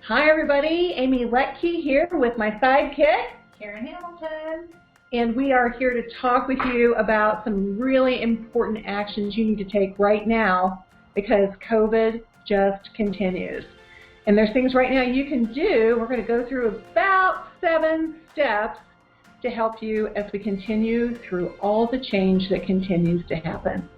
Hi everybody, Amy Letke here with my sidekick, Karen Hamilton. And we are here to talk with you about some really important actions you need to take right now because COVID just continues. And there's things right now you can do. We're going to go through about 7 steps to help you as we continue through all the change that continues to happen.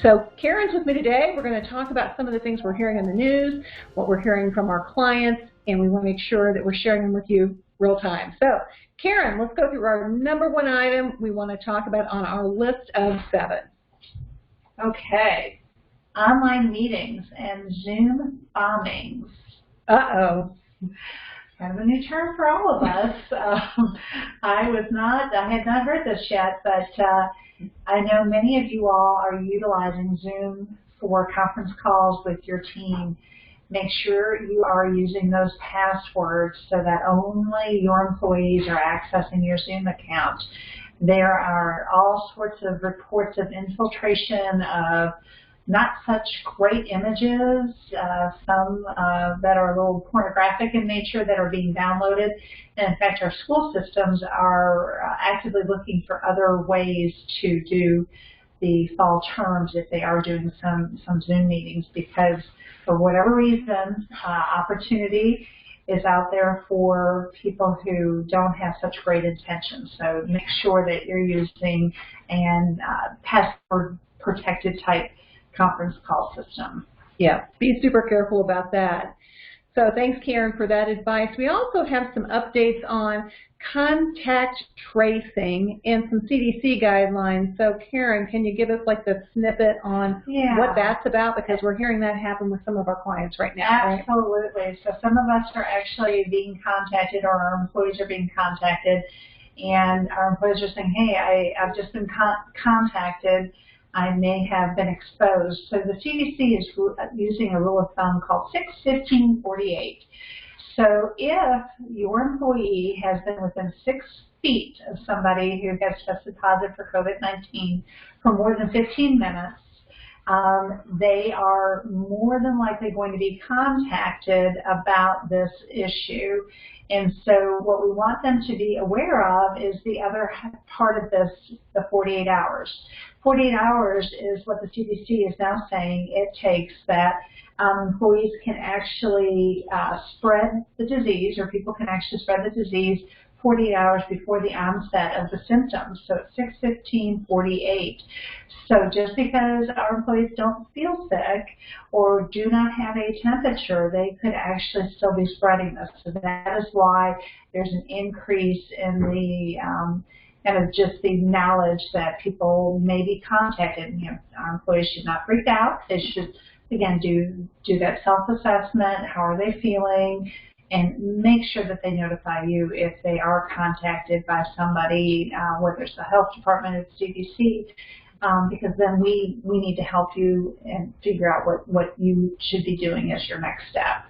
So Karen's with me today. We're going to talk about some of the things we're hearing in the news, what we're hearing from our clients, and we want to make sure that we're sharing them with you real time. So Karen, let's go through our number 1 item we want to talk about on our list of 7. Okay, online meetings and Zoom bombings. Uh-oh. Kind of a new term for all of us. I had not heard this yet, but I know many of you all are utilizing Zoom for conference calls with your team. Make sure you are using those passwords so that only your employees are accessing your Zoom account. There are all sorts of reports of infiltration of not such great images, some that are a little pornographic in nature that are being downloaded. And in fact, our school systems are actively looking for other ways to do the fall terms if they are doing some Zoom meetings, because for whatever reason, opportunity is out there for people who don't have such great intentions. So make sure that you're using a password protected type conference call system. Yeah, be super careful about that. So thanks, Karen, for that advice. We also have some updates on contact tracing and some CDC guidelines. So Karen, can you give us like the snippet on what that's about? Because we're hearing that happen with some of our clients right now. Absolutely. Right? So some of us are actually being contacted, or our employees are being contacted, and our employees are saying, hey, I've just been contacted. I may have been exposed. So the CDC is using a rule of thumb called 6-15-48. So if your employee has been within 6 feet of somebody who has tested positive for COVID-19 for more than 15 minutes, they are more than likely going to be contacted about this issue. And so what we want them to be aware of is the other part of this, the 48 hours. 48 hours is what the CDC is now saying it takes that employees can actually spread the disease, or people can actually spread the disease 48 hours before the onset of the symptoms. So it's 6-15-48. So just because our employees don't feel sick or do not have a temperature, they could actually still be spreading this. So that is why there's an increase in the kind of just the knowledge that people may be contacted. You know, our employees should not freak out. They should, again, do that self-assessment. How are they feeling? And make sure that they notify you if they are contacted by somebody, whether it's the health department or the CDC, because then we need to help you and figure out what you should be doing as your next step.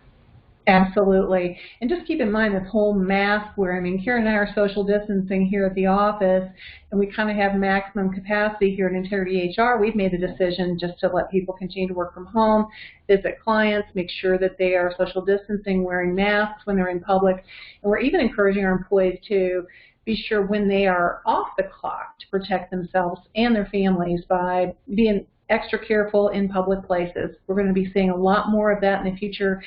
Absolutely. And just keep in mind this whole mask where, I mean, Karen and I are social distancing here at the office, and we kind of have maximum capacity here at Integrity HR. We've made the decision just to let people continue to work from home, visit clients, make sure that they are social distancing, wearing masks when they're in public. And we're even encouraging our employees to be sure when they are off the clock to protect themselves and their families by being extra careful in public places. We're going to be seeing a lot more of that in the future,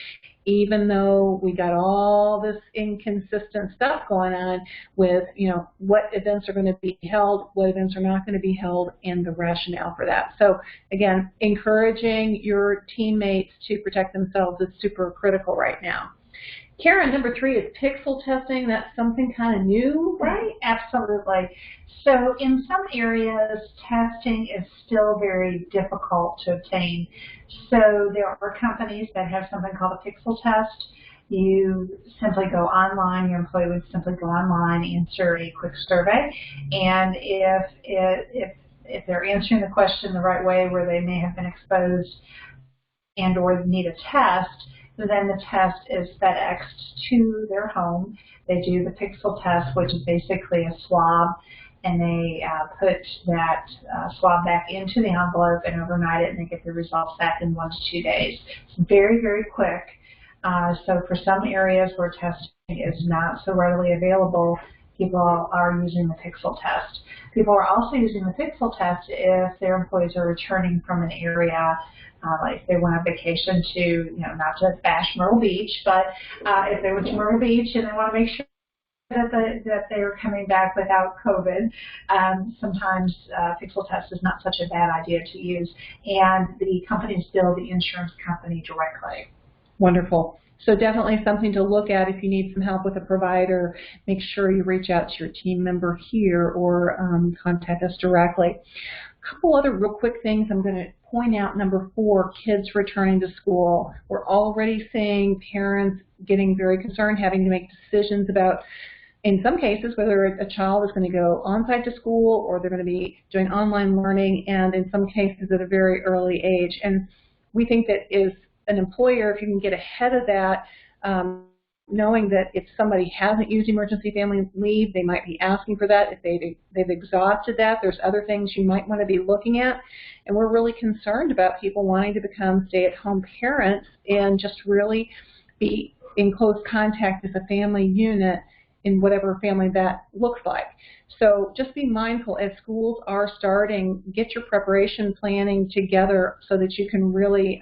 even though we got all this inconsistent stuff going on with, you know, what events are going to be held, what events are not going to be held, and the rationale for that. So again, encouraging your teammates to protect themselves is super critical right now. Karen, number 3 is pixel testing. That's something kind of new, right? Absolutely. So in some areas, testing is still very difficult to obtain. So there are companies that have something called a pixel test. You simply go online, your employee would simply go online, answer a quick survey, and if they're answering the question the right way, where they may have been exposed and or need a test, then the test is FedExed to their home. They do the pixel test, which is basically a swab, and they put that swab back into the envelope and overnight it, and they get the results back in 1 to 2 days. It's very, very quick. So for some areas where testing is not so readily available, people are using the Pixel test. People are also using the Pixel test if their employees are returning from an area, like if they went on vacation to, not to bash Myrtle Beach, but if they went to Myrtle Beach and they want to make sure that they are coming back without COVID. Sometimes Pixel test is not such a bad idea to use, and the companies bill the insurance company directly. Wonderful. So definitely something to look at if you need some help with a provider. Make sure you reach out to your team member here or contact us directly. A couple other real quick things I'm going to point out. Number 4, kids returning to school. We're already seeing parents getting very concerned, having to make decisions about, in some cases, whether a child is going to go on-site to school or they're going to be doing online learning, and in some cases at a very early age. And we think that is an employer, if you can get ahead of that, knowing that if somebody hasn't used emergency family leave, they might be asking for that. If they've exhausted that, there's other things you might want to be looking at. And we're really concerned about people wanting to become stay-at-home parents and just really be in close contact as a family unit in whatever family that looks like. So just be mindful as schools are starting, get your preparation planning together so that you can really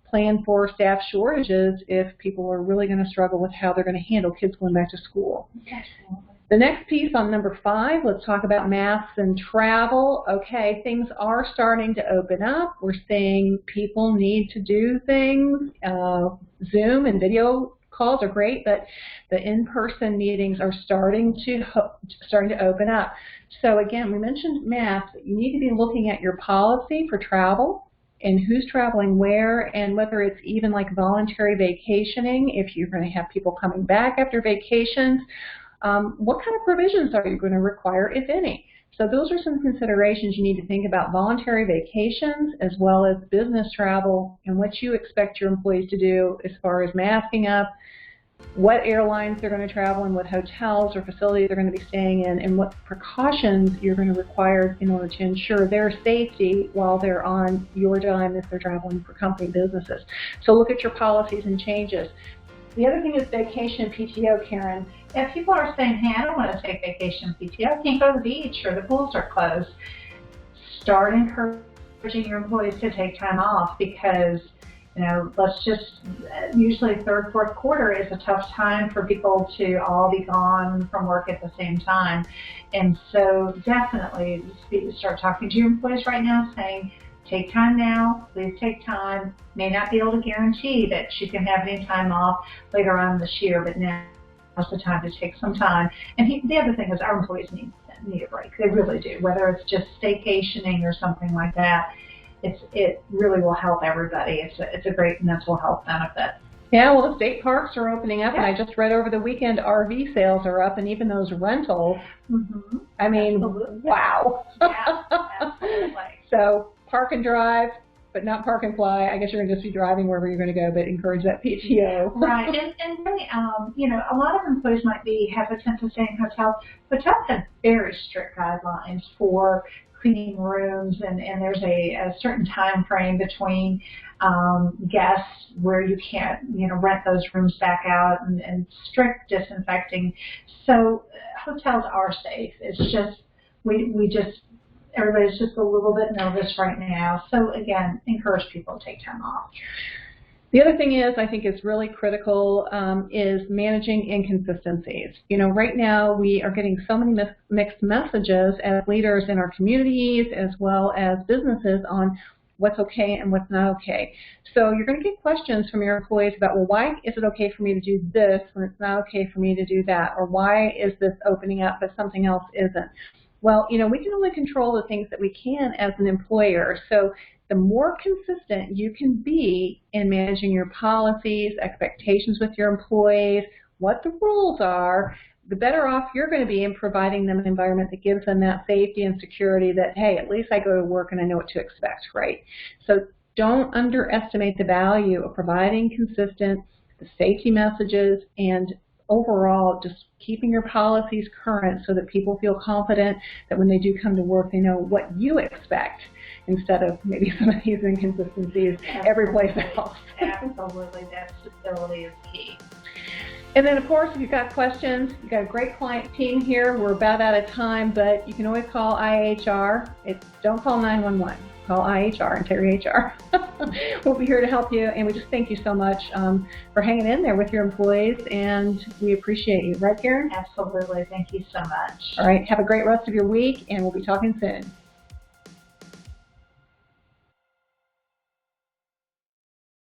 plan for staff shortages if people are really going to struggle with how they're going to handle kids going back to school. Absolutely. The next piece on number 5, let's talk about masks and travel. Okay, things are starting to open up. We're seeing people need to do things. Zoom and video calls are great, but the in-person meetings are starting to open up. So again, we mentioned masks. You need to be looking at your policy for travel and who's traveling where, and whether it's even like voluntary vacationing, if you're going to have people coming back after vacations. What kind of provisions are you going to require, if any? So those are some considerations you need to think about: voluntary vacations as well as business travel, and what you expect your employees to do as far as masking up, what airlines they're going to travel in, what hotels or facilities they're going to be staying in, and what precautions you're going to require in order to ensure their safety while they're on your dime if they're traveling for company businesses. So look at your policies and changes. The other thing is vacation and PTO, Karen. If people are saying, hey, I don't want to take vacation PTO, I can't go to the beach or the pools are closed, start encouraging your employees to take time off, because usually third, fourth quarter is a tough time for people to all be gone from work at the same time. And so definitely start talking to your employees right now saying, take time now, please take time. May not be able to guarantee that you can have any time off later on this year, but now's the time to take some time. And the other thing is our employees need a break. They really do, whether it's just staycationing or something like that. It really will help everybody. It's a great mental health benefit. Yeah, well, the state parks are opening up, yeah. And I just read over the weekend RV sales are up, and even those rentals. Mm-hmm. I mean, absolutely. Wow. Yeah, absolutely. So park and drive, but not park and fly. I guess you're going to just be driving wherever you're going to go, but encourage that PTO. Right, and really, a lot of employees might be hesitant to stay in hotels. Hotels have very strict guidelines for cleaning rooms, and there's a certain time frame between guests where you can't rent those rooms back out, and strict disinfecting. So hotels are safe. It's just everybody's just a little bit nervous right now. So again, encourage people to take time off. The other thing is, I think is really critical, is managing inconsistencies. Right now we are getting so many mixed messages as leaders in our communities as well as businesses on what's okay and what's not okay. So you're going to get questions from your employees about, well, why is it okay for me to do this when it's not okay for me to do that? Or why is this opening up but something else isn't? Well, we can only control the things that we can as an employer. So the more consistent you can be in managing your policies, expectations with your employees, what the rules are, the better off you're going to be in providing them an environment that gives them that safety and security that, hey, at least I go to work and I know what to expect, right? So don't underestimate the value of providing consistent safety messages and overall just keeping your policies current so that people feel confident that when they do come to work, they know what you expect. instead of maybe some of these inconsistencies every place else. Absolutely, that stability is key. And then, of course, if you've got questions, you've got a great client team here. We're about out of time, but you can always call IHR. Don't call 911. Call IHR, Integrity HR. We'll be here to help you, and we just thank you so much for hanging in there with your employees, and we appreciate you. Right, Karen? Absolutely. Thank you so much. All right. Have a great rest of your week, and we'll be talking soon.